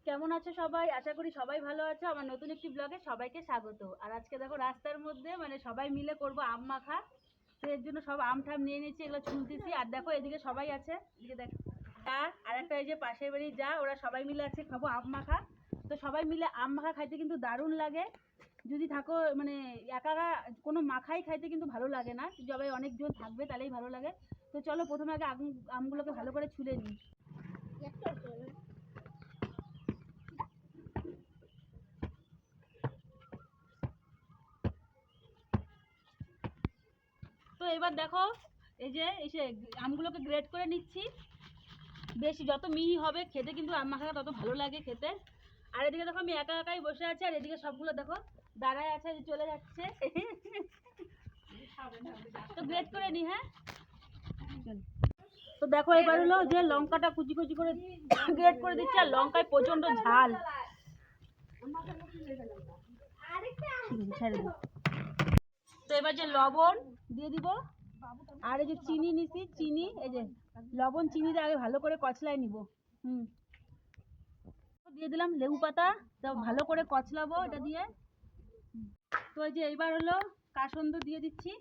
কেমন আছো সবাই? আশা করি সবাই ভালো আছো। আমার নতুন একটি ব্লগে সবাইকে স্বাগত। আর আজকে দেখো রাস্তার মধ্যে মানে সবাই মিলে করব আম মাখা। তো এর জন্য সব আম ঠাম নিয়ে নিয়েছি, এগুলো ছুলতেছি। আর দেখো এদিকে সবাই আছে, এদিকে দেখো আর একটা এই যে পাশের বাড়ি যা, ওরা সবাই মিলে আছে খাবো আম মাখা। তো সবাই মিলে আম মাখা খাইতে কিন্তু দারুণ লাগে। যদি থাকো মানে একা একা কোনো মাখাই খাইতে কিন্তু ভালো লাগে না, সবাই অনেকজন থাকবে তাহলেই ভালো লাগে। তো চলো প্রথমে আগে আমগুলোকে ভালো করে ছুলে নিই। তো এবার দেখো এই যে আমগুলোকে গ্রেড করে নিচ্ছি। বেশি যত মিহি হবে খেতে কিন্তু আম মাখাটা তত ভালো লাগে খেতে। আর এদিকে দেখো আমি একা একাই বসে আছি, আর এদিকে সবগুলো দেখো দাঁড়ায় আছে, চলে যাচ্ছে। তো গ্রেড করে নি। হ্যাঁ, তো দেখো এবার হলো যে লঙ্কাটা কুচি কুচি করে গ্রেড করে দিচ্ছি। আর লঙ্কায় প্রচন্ড ঝাল। তো এবার যে লবণ দিয়ে দিব, আর এই যে চিনি নিছি, চিনি এই যে লবণ চিনি দিয়ে আগে ভালো করে কচলায় নিব। দিয়ে দিলাম লেবু পাতা, ভালো করে কচলাবো এটা দিয়ে। তো এই যে এইবার হলো কাসন্দ দিয়ে দিচ্ছি।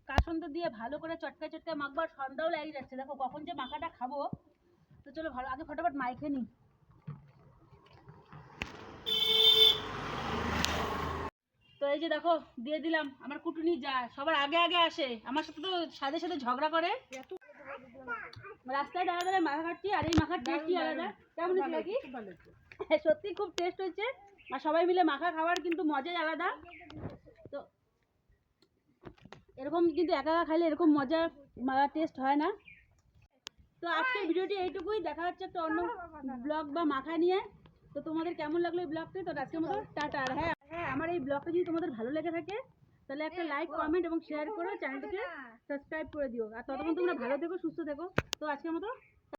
কাসন্দ দিয়ে ভালো করে চটকায় চটকায় মাখবো। আর সন্ধ্যাও লেগে যাচ্ছে, দেখো কখন যে মাখাটা খাবো। তো চলো ভালো আগে ফটাফট মাইখে নিই। তো এই যে দেখো দিয়ে দিলাম। আমার কুটুনি যা সবার আগে আগে আসে, আমার সাথে তো সাথে সাথে ঝগড়া করে। রাস্তায় দাঁড়া দাঁড়ায় মাখা খাচ্ছি, আর এই মাখার টেস্টই আলাদা। কেমন হয়েছে নাকি? সত্যি খুব টেস্ট হয়েছে। আর সবাই মিলে মাখা খাওয়ার কিন্তু মজাই আলাদা। তো এরকম কিন্তু একা একা খাইলে এরকম মজা টেস্ট হয় না। তো আজকের ভিডিওটি এইটুকুই, দেখা হচ্ছে একটা অন্য ব্লগ বা মাখা নিয়ে। তো তোমাদের কেমন লাগলো এই ব্লগটি? তো আজকের মতো টাটা। আর হ্যাঁ হ্যাঁ, আমার এই ব্লগটা যদি তোমাদের ভালো লেগে থাকে তাহলে একটা লাইক কমেন্ট এবং শেয়ার করে চ্যানেলটিকে সাবস্ক্রাইব করে দিও। আর ততক্ষণ তোমরা ভালো থেকো, সুস্থ থেকো। তো আজকের মতো